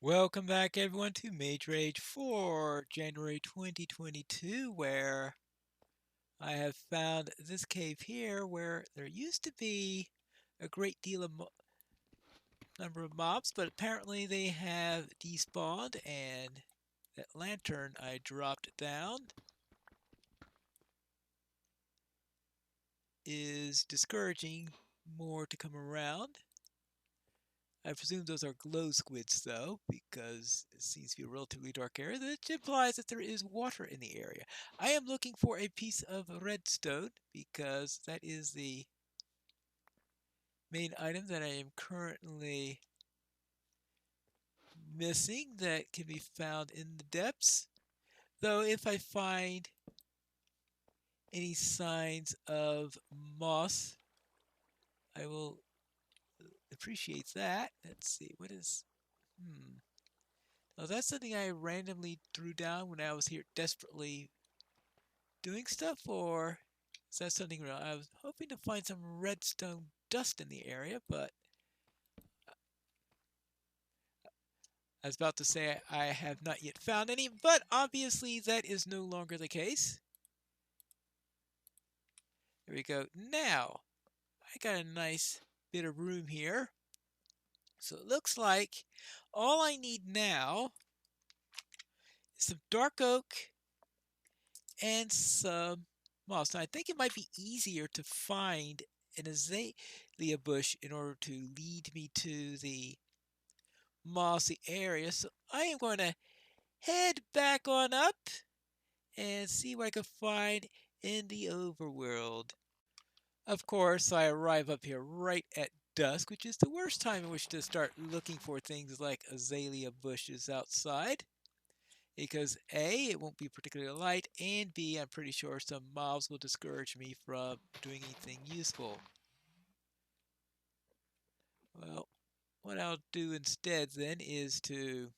Welcome back, everyone, to Mage Rage for January 2022, where I have found this cave here where there used to be a great deal of number of mobs, but apparently they have despawned, and that lantern I dropped down is discouraging more to come around. I presume those are glow squids, though, because it seems to be a relatively dark area, which implies that there is water in the area. I am looking for a piece of redstone, because that is the main item that I am currently missing that can be found in the depths. Though if I find any signs of moss, I will appreciate that. Let's see, what is... Oh, that's something I randomly threw down when I was here desperately doing stuff, or is that something real? I was hoping to find some redstone dust in the area, but I was about to say I have not yet found any, but obviously that is no longer the case. There we go. Now, I got a nice bit of room here. So it looks like all I need now is some dark oak and some moss. Now, I think it might be easier to find an azalea bush in order to lead me to the mossy area. So I am going to head back on up and see what I can find in the overworld. Of course, I arrive up here right at dusk, which is the worst time in which to start looking for things like azalea bushes outside. Because A, it won't be particularly light, and B, I'm pretty sure some mobs will discourage me from doing anything useful. Well, what I'll do instead then is to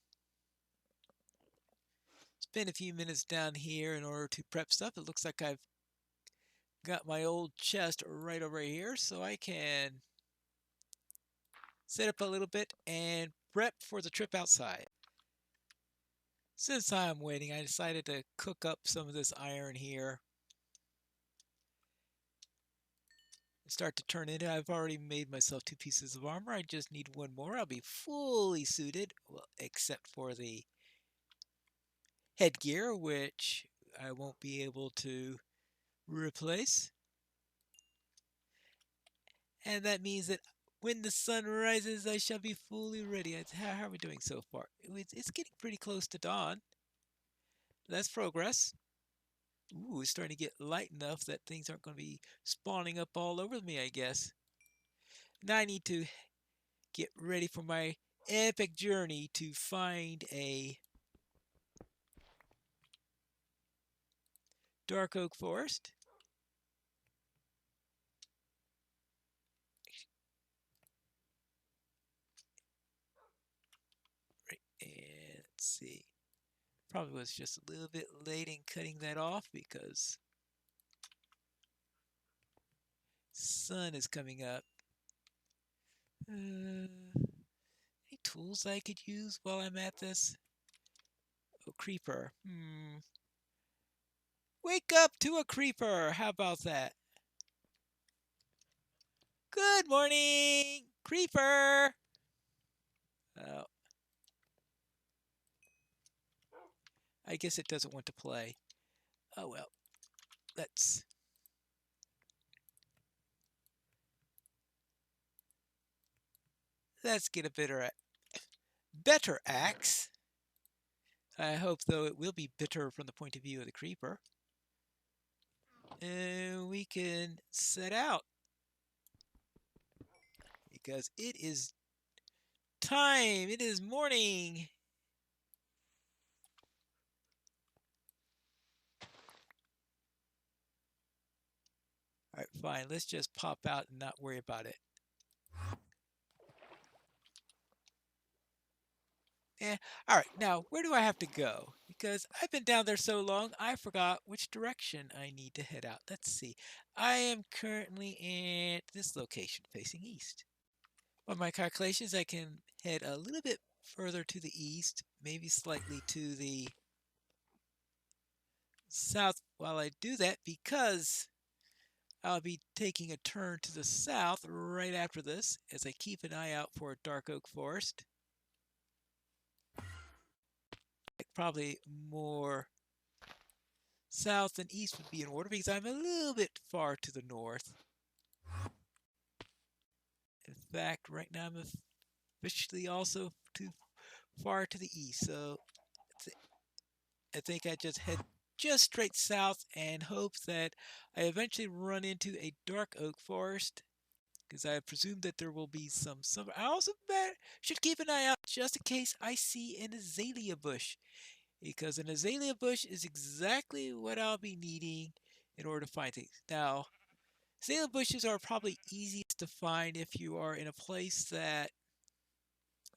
spend a few minutes down here in order to prep stuff. It looks like I've got my old chest right over here, so I can set up a little bit and prep for the trip outside. Since I'm waiting, I decided to cook up some of this iron here and start to turn it. I've already made myself 2 pieces of armor. I just need 1 more. I'll be fully suited, well, except for the headgear, which I won't be able to replace. And that means that when the sun rises, I shall be fully ready. How are we doing so far? It's getting pretty close to dawn. That's progress. Ooh, it's starting to get light enough that things aren't going to be spawning up all over me, I guess. Now I need to get ready for my epic journey to find a dark oak forest. Right, and let's see. Probably was just a little bit late in cutting that off because sun is coming up. Any tools I could use while I'm at this? Oh, creeper. Wake up to a creeper. How about that? Good morning, creeper. Oh, I guess it doesn't want to play. Oh well. Let's get a better axe. I hope, though, it will be bitter from the point of view of the creeper. And we can set out because it is time. It is morning. All right, fine. Let's just pop out and not worry about it. All right, now where do I have to go? Because I've been down there so long, I forgot which direction I need to head out. Let's see. I am currently at this location facing east. By my calculations, I can head a little bit further to the east, maybe slightly to the south while I do that, because I'll be taking a turn to the south right after this as I keep an eye out for a dark oak forest. Probably more south and east would be in order because I'm a little bit far to the north. In fact, right now I'm officially also too far to the east, so I think I just head just straight south and hope that I eventually run into a dark oak forest, because I presume that there will be some. I also should keep an eye out just in case I see an azalea bush, because an azalea bush is exactly what I'll be needing in order to find things. Now, azalea bushes are probably easiest to find if you are in a place that,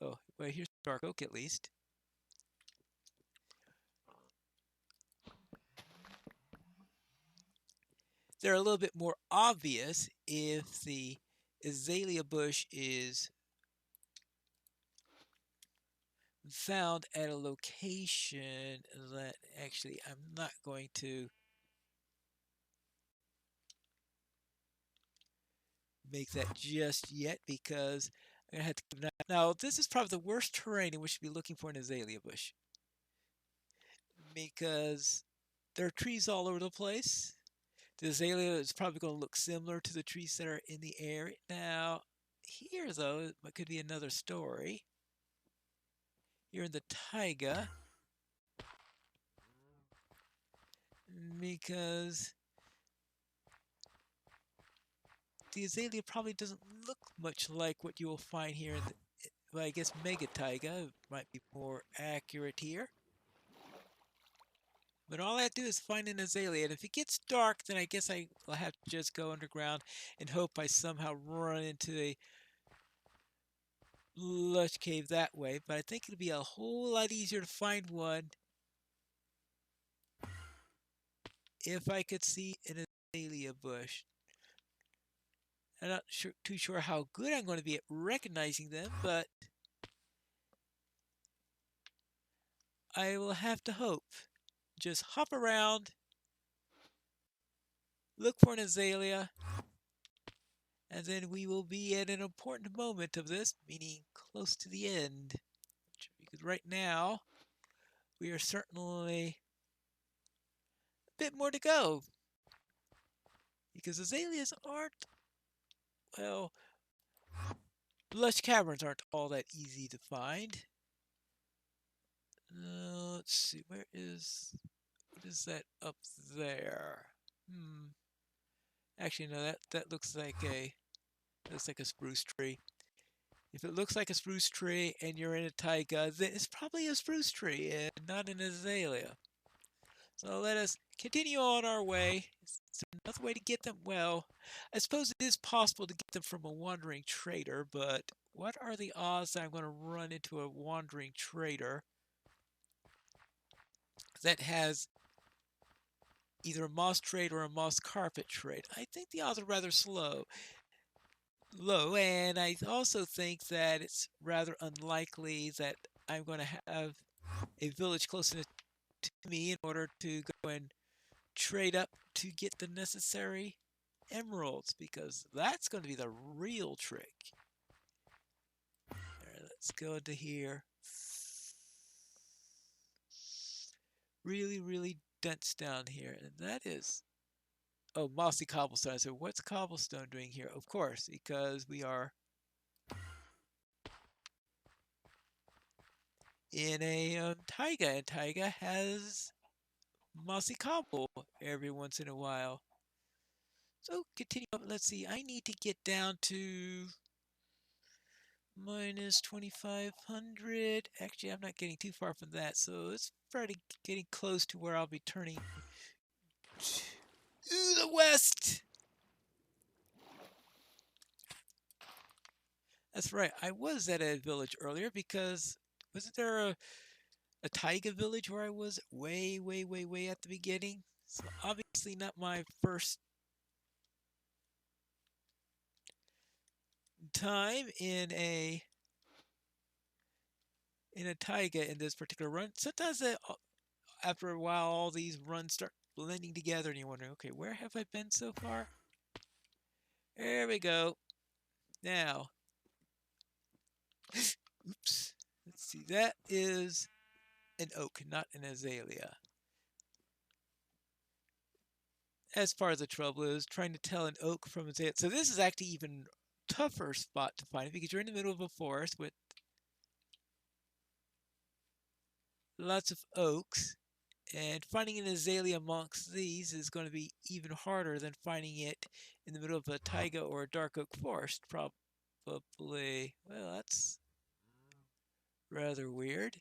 oh, well, here's dark oak at least. They're a little bit more obvious if the azalea bush is found at a location that actually I'm not going to make that just yet, because I'm gonna have to keep an eye. Now, this is probably the worst terrain in which to be looking for an azalea bush, because there are trees all over the place. The azalea is probably going to look similar to the trees that are in the area. Now, here though, it could be another story. Here in the taiga, because the azalea probably doesn't look much like what you will find here in the, well, I guess mega taiga might be more accurate here. But all I have to do is find an azalea, and if it gets dark, then I guess I'll have to just go underground and hope I somehow run into a lush cave that way. But I think it'll be a whole lot easier to find one if I could see an azalea bush. I'm not too sure how good I'm going to be at recognizing them, but I will have to hope. Just hop around, look for an azalea, and then we will be at an important moment of this, meaning close to the end. Because right now, we are certainly a bit more to go. Because azaleas aren't, well, lush caverns aren't all that easy to find. Let's see, what is that up there? Actually, no, that looks like a spruce tree. If it looks like a spruce tree and you're in a taiga, then it's probably a spruce tree and not an azalea. So let us continue on our way. Is there another way to get them? Well, I suppose it is possible to get them from a wandering trader, but what are the odds that I'm going to run into a wandering trader that has either a moss trade or a moss carpet trade? I think the odds are rather low, and I also think that it's rather unlikely that I'm going to have a village close enough to me in order to go and trade up to get the necessary emeralds, because that's going to be the real trick. All right, let's go into here. Really, really dense down here, and that is, oh, mossy cobblestone. So what's cobblestone doing here? Of course, because we are in a taiga, and taiga has mossy cobble every once in a while. So continue up. Let's see. I need to get down to minus 2,500. Actually, I'm not getting too far from that, so it's probably getting close to where I'll be turning to the west. That's right. I was at a village earlier because wasn't there a taiga village where I was way, way, way, way at the beginning? So obviously not my first time in a in a taiga in this particular run. Sometimes after a while, all these runs start blending together, and you're wondering, okay, where have I been so far? There we go. Now, oops. Let's see. That is an oak, not an azalea. As far as the trouble is, trying to tell an oak from azalea. So this is actually even tougher spot to find because you're in the middle of a forest with lots of oaks, and finding an azalea amongst these is going to be even harder than finding it in the middle of a taiga or a dark oak forest, probably. Well, that's rather weird.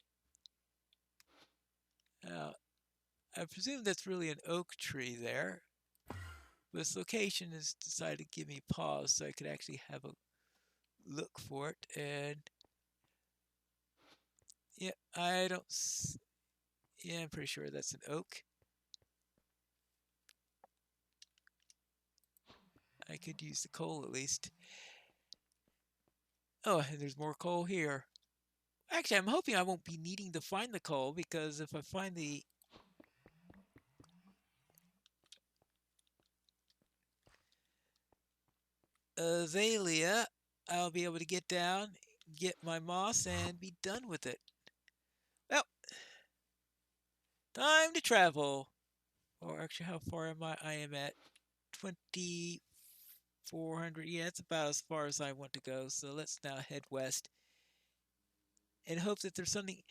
Now, I presume that's really an oak tree there. This location has decided to give me pause so I could actually have a look for it. And yeah, I don't. Yeah, I'm pretty sure that's an oak. I could use the coal at least. Oh, and there's more coal here. Actually, I'm hoping I won't be needing to find the coal because if I find the azalea, I'll be able to get down, get my moss, and be done with it. Well, time to travel. Or actually, how far am I? I am at 2,400. Yeah, it's about as far as I want to go. So let's now head west and hope that there's something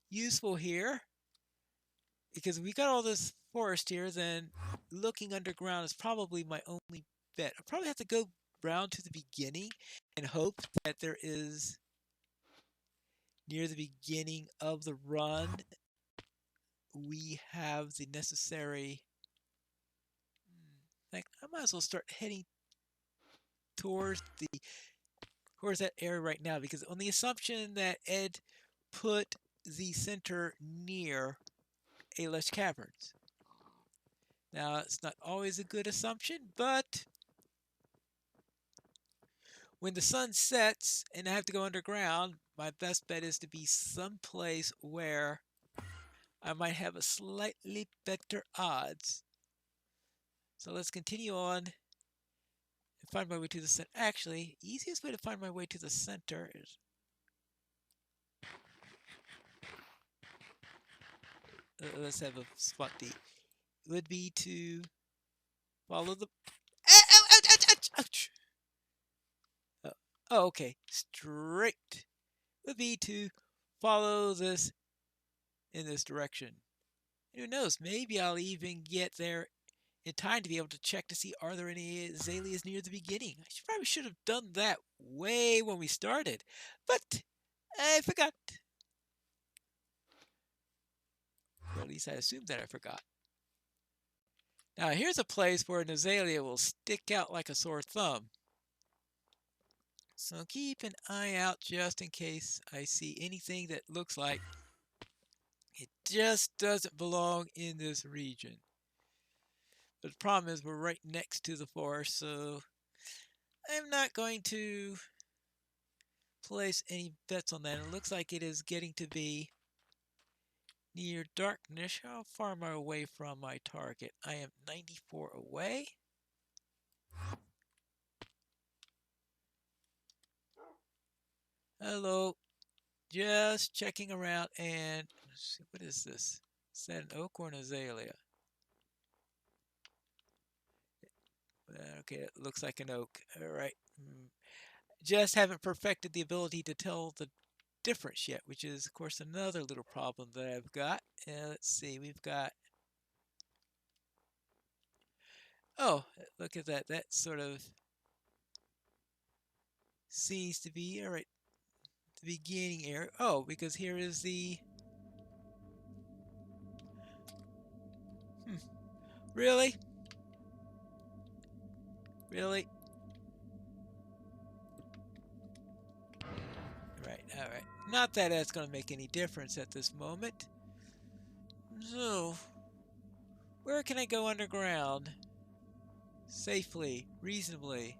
useful here. Because if we got all this forest here, then looking underground is probably my only bet. I probably have to go round to the beginning and hope that there is near the beginning of the run we have the necessary. Like I might as well start heading towards the towards that area right now because on the assumption that Ed put the center near A-Lush Caverns. Now, it's not always a good assumption, but when the sun sets and I have to go underground, my best bet is to be someplace where I might have a slightly better odds. So let's continue on and find my way to the center. Actually, easiest way to find my way to the center is let's have a spot D. Would be to follow the. Ouch! Oh, okay. Straight would be to follow this in this direction. Who knows? Maybe I'll even get there in time to be able to check to see are there any azaleas near the beginning. I probably should have done that way when we started, but I forgot. Or at least I assumed that I forgot. Now here's a place where an azalea will stick out like a sore thumb. So keep an eye out just in case I see anything that looks like it just doesn't belong in this region. But the problem is we're right next to the forest, so I'm not going to place any bets on that. It looks like it is getting to be near darkness. How far am I away from my target? I am 94 away. Hello. Just checking around and let's see, what is this? Is that an oak or an azalea? Okay, it looks like an oak. All right. Just haven't perfected the ability to tell the difference yet, which is, of course, another little problem that I've got. Let's see, we've got. Oh, look at that. That sort of seems to be, all right, the beginning area. Oh, because here is the. Really? Really? Right, all right. Not that that's going to make any difference at this moment. So, where can I go underground? Safely, reasonably.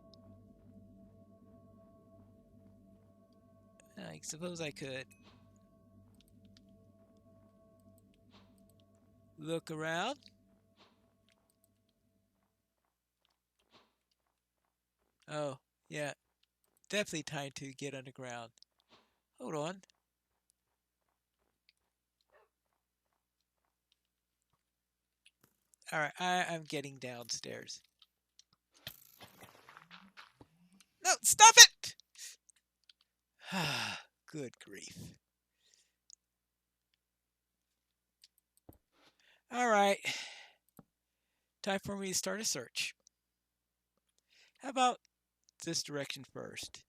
I suppose I could. look around. Oh, yeah, definitely time to get underground. Hold on. All right, I'm getting downstairs. No, stop it! Good grief. All right, time for me to start a search. How about this direction first?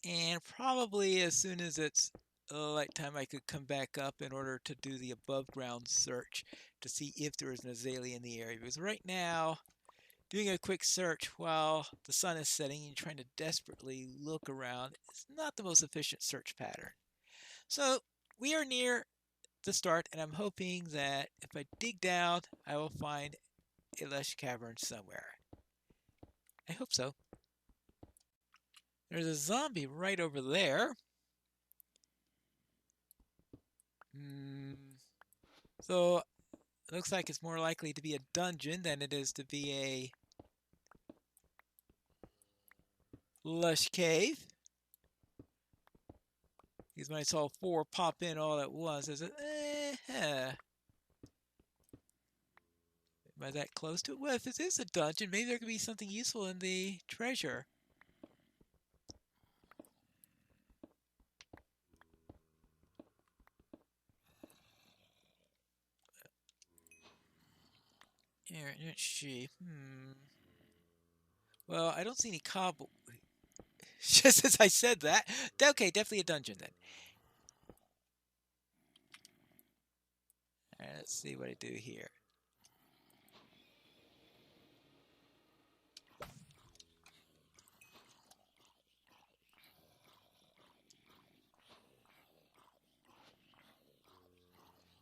And probably as soon as it's light time, I could come back up in order to do the above ground search to see if there is an azalea in the area. Because right now, doing a quick search while the sun is setting and trying to desperately look around is not the most efficient search pattern. So we are near the start, and I'm hoping that if I dig down, I will find a lush cavern somewhere. I hope so. There's a zombie right over there. So it looks like it's more likely to be a dungeon than it is to be a lush cave. Because when I saw 4 pop in all at once, I said, am I that close to it? Well, if it is a dungeon, maybe there could be something useful in the treasure. Here, let's see. Well, I don't see any cobble. Just as I said that. Okay, definitely a dungeon then. All right, let's see what I do here.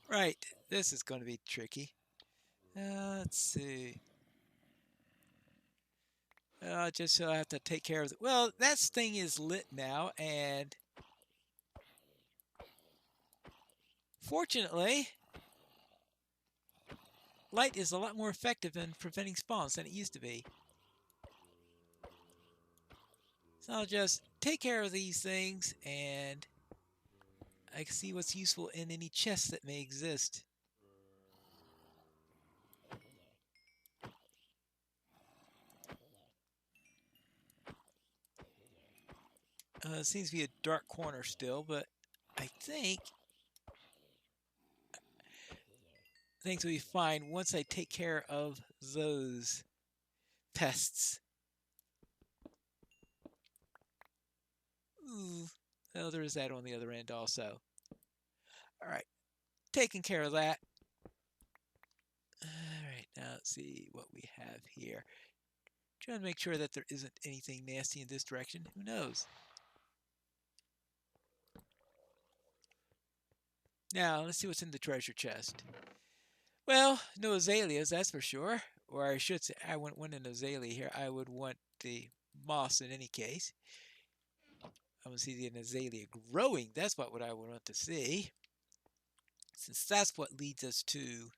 Right, this is going to be tricky. Let's see. Just so I have to take care of it. Well, that thing is lit now, and fortunately, light is a lot more effective in preventing spawns than it used to be. So I'll just take care of these things, and I can see what's useful in any chests that may exist. It seems to be a dark corner still, but I think things will be fine once I take care of those pests. Ooh, well, there's that on the other end also. All right, taking care of that. All right, now let's see what we have here. Trying to make sure that there isn't anything nasty in this direction. Who knows? Now, let's see what's in the treasure chest. Well, no azaleas, that's for sure. Or I should say, I wouldn't want an azalea here. I would want the moss in any case. I want to see the azalea growing. That's what I would want to see. Since that's what leads us to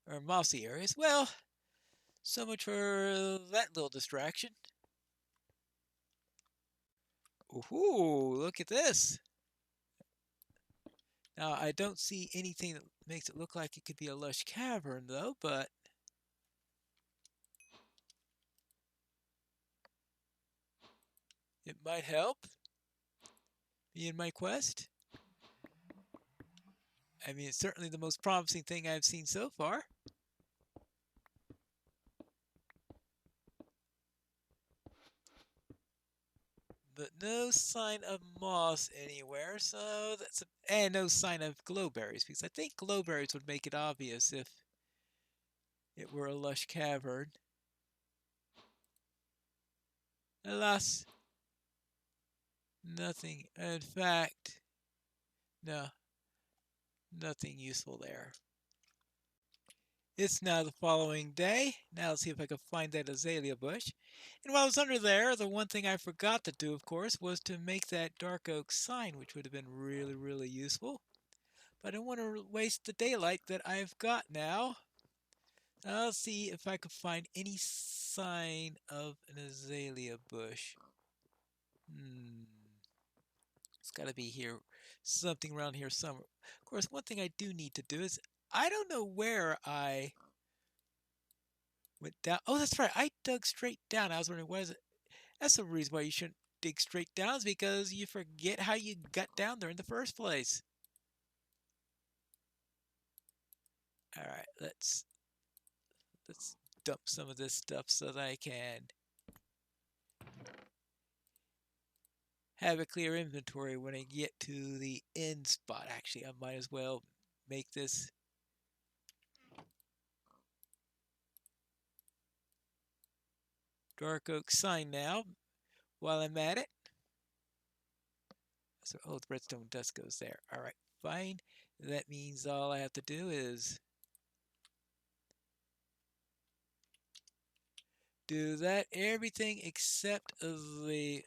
our mossy areas. Well, so much for that little distraction. Ooh, look at this. Now, I don't see anything that makes it look like it could be a lush cavern, though, but it might help me in my quest. I mean, it's certainly the most promising thing I've seen so far. But no sign of moss anywhere, so that's and no sign of glowberries, because I think glowberries would make it obvious if it were a lush cavern. Alas, nothing. In fact, no, nothing useful there. It's now the following day. Now let's see if I can find that azalea bush. And while I was under there, the one thing I forgot to do, of course, was to make that dark oak sign, which would have been really, really useful. But I don't want to waste the daylight that I've got now. I'll see if I can find any sign of an azalea bush. It's got to be here, something around here somewhere. Of course, one thing I do need to do is, I don't know where I went down. Oh, that's right. I dug straight down. I was wondering, what is it? That's the reason why you shouldn't dig straight down, is because you forget how you got down there in the first place. All right, let's dump some of this stuff so that I can have a clear inventory when I get to the end spot. Actually, I might as well make this dark oak sign now while I'm at it. So, oh, the redstone dust goes there. All right, fine. That means all I have to do is do that. Everything except the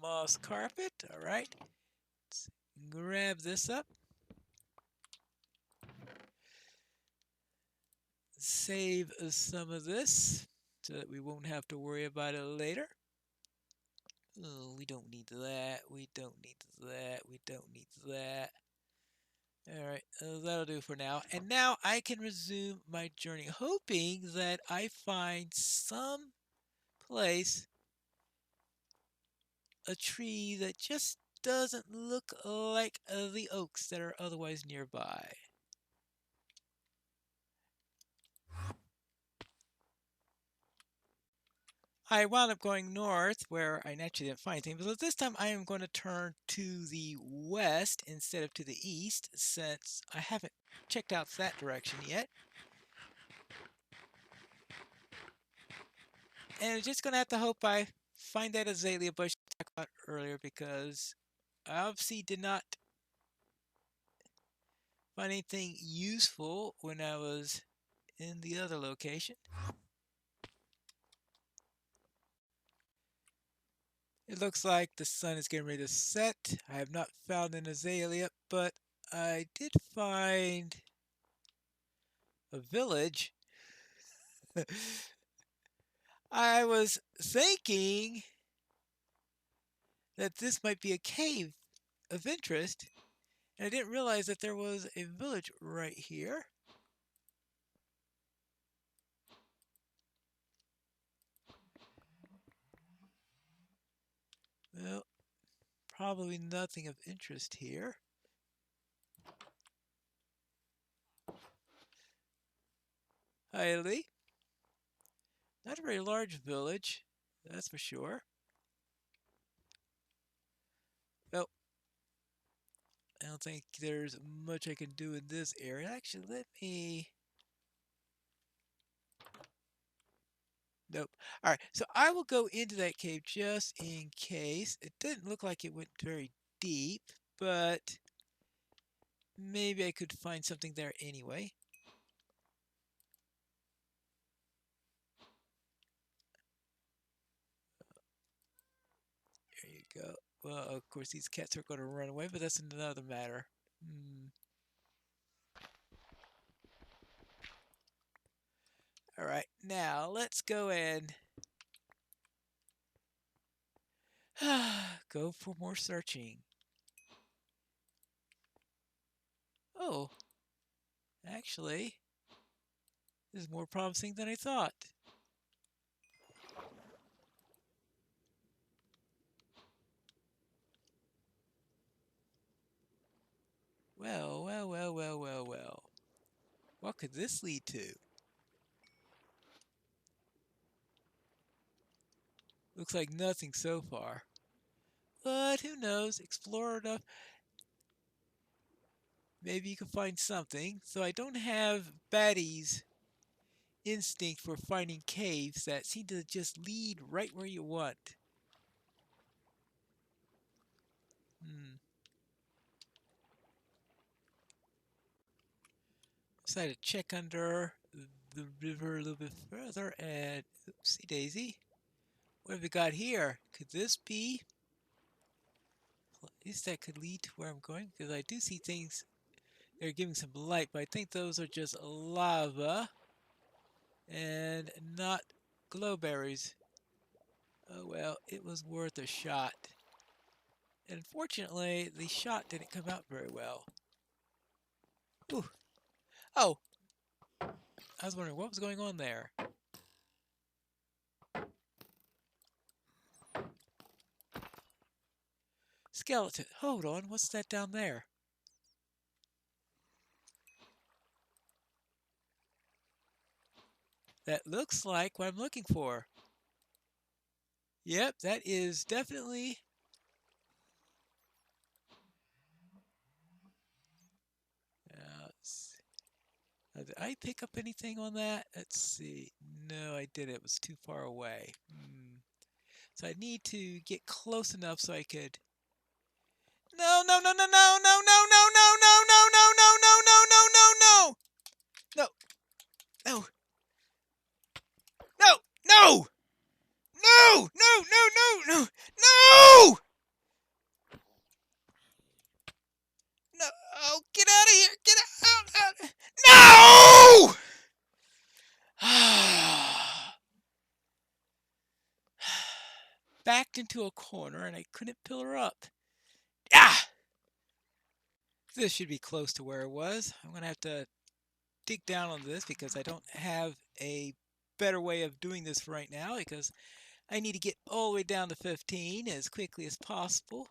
moss carpet. All right. Let's grab this up. Save some of this so that we won't have to worry about it later. Oh, we don't need that. We don't need that. We don't need that. Alright, that'll do for now. And now I can resume my journey, hoping that I find some place, a tree that just doesn't look like the oaks that are otherwise nearby. I wound up going north where I naturally didn't find anything, but this time I am going to turn to the west instead of to the east, since I haven't checked out that direction yet. And I'm just going to have to hope I find that azalea bush I talked about earlier, because I obviously did not find anything useful when I was in the other location. It looks like the sun is getting ready to set. I have not found an azalea, but I did find a village. I was thinking that this might be a cave of interest, and I didn't realize that there was a village right here. Well, probably nothing of interest here. Highly. Not a very large village, that's for sure. Well, I don't think there's much I can do in this area. Actually, let me... Nope. All right, so I will go into that cave just in case. It didn't look like it went very deep, but maybe I could find something there anyway. There you go. Well, of course, these cats are going to run away, but that's another matter. All right, now let's go and go for more searching. Oh, actually, this is more promising than I thought. Well, well, well, well, well, well. What could this lead to? Looks like nothing so far. But who knows? Explore enough. Maybe you can find something. So I don't have Batty's instinct for finding caves that seem to just lead right where you want. Decided to check under the river a little bit further and oopsie daisy. What have we got here? Could this be a place that could lead to where I'm going? Because I do see things that are giving some light, but I think those are just lava and not glowberries. Oh well, it was worth a shot. Unfortunately, the shot didn't come out very well. Ooh. Oh, I was wondering what was going on there. Skeleton. Hold on, what's that down there? That looks like what I'm looking for. Yep, that is definitely... did I pick up anything on that? Let's see. No, I didn't. It was too far away. So I need to get close enough so I could... No, no, no, no, no, no, no, no, no, no, no, no, no, no, no, no, no, no! No, no, no, no! No! No! No! No! No! No! No! Oh, get out of here! Get out! No! Backed into a corner and I couldn't pull her up. Ah! This should be close to where it was. I'm gonna have to dig down on this because I don't have a better way of doing this right now because I need to get all the way down to 15 as quickly as possible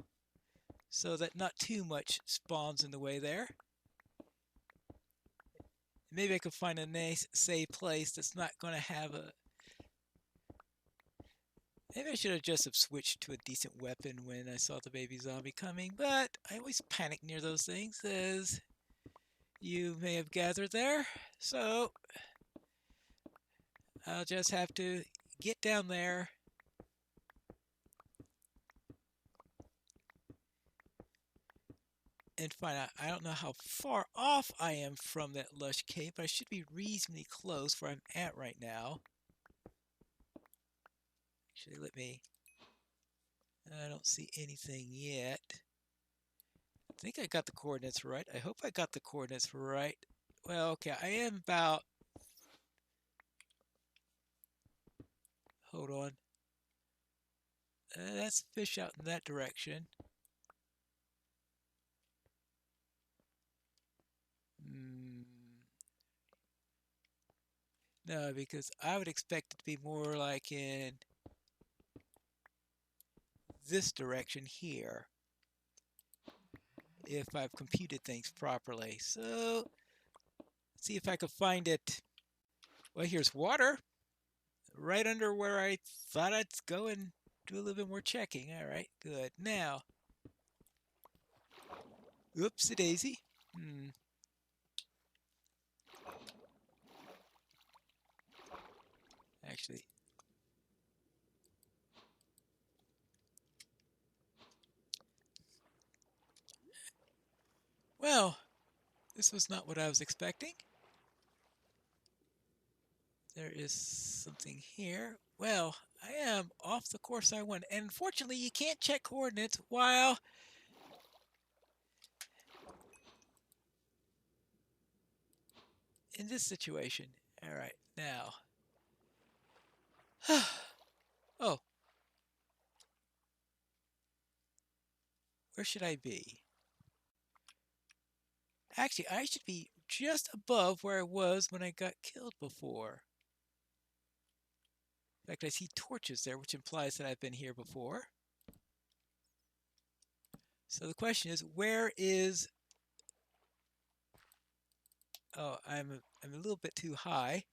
so that not too much spawns in the way there. Maybe I could find a nice, safe place that's not going to have a... Maybe I should have just have switched to a decent weapon when I saw the baby zombie coming, but I always panic near those things, as you may have gathered there. So I'll just have to get down there and find out. I don't know how far off I am from that lush cave, but I should be reasonably close where I'm at right now. Actually, let me... I don't see anything yet. I think I got the coordinates right. I hope I got the coordinates right. Well, okay, I am about... Hold on. That's fish out in that direction. No, because I would expect it to be more like in this direction here, if I've computed things properly. So, let's see if I can find it. Well, here's water, right under where I thought I'd go and do a little bit more checking. All right, good. Now, oopsie-daisy. Actually, well, this was not what I was expecting. There is something here. Well, I am off the course I went. And unfortunately, you can't check coordinates while in this situation. All right, now. Oh. Where should I be? Actually, I should be just above where I was when I got killed before. In fact, I see torches there, which implies that I've been here before. So the question is, where is... Oh, I'm a little bit too high.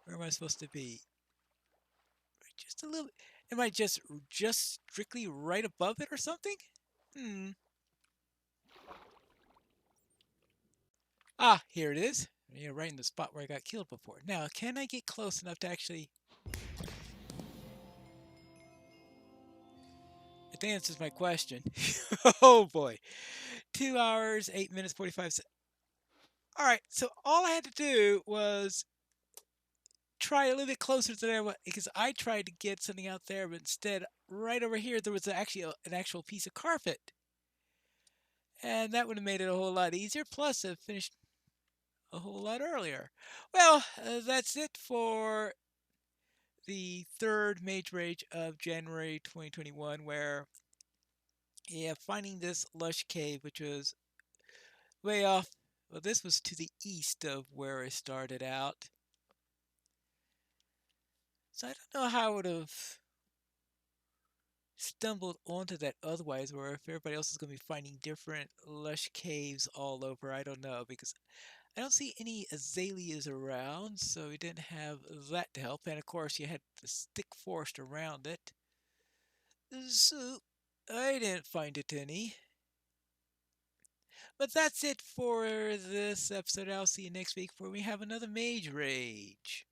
Where am I supposed to be? Just a little... Am I just strictly right above it or something? Ah, here it is. You're right in the spot where I got killed before. Now, can I get close enough to actually... It answers my question. Oh boy. 2 hours, 8 minutes, 45 seconds. All right, so all I had to do was try a little bit closer to there because I tried to get something out there, but instead, right over here, there was actually an actual piece of carpet. And that would have made it a whole lot easier. Plus, it finished a whole lot earlier. Well, that's it for the third Mage Rage of January 2021, where, yeah, finding this lush cave, which was way off. Well, this was to the east of where I started out. So I don't know how I would have stumbled onto that otherwise, or if everybody else is going to be finding different lush caves all over. I don't know, because I don't see any azaleas around, so we didn't have that to help. And of course, you had the thick forest around it. So I didn't find it any. But that's it for this episode. I'll see you next week where we have another Mage Rage.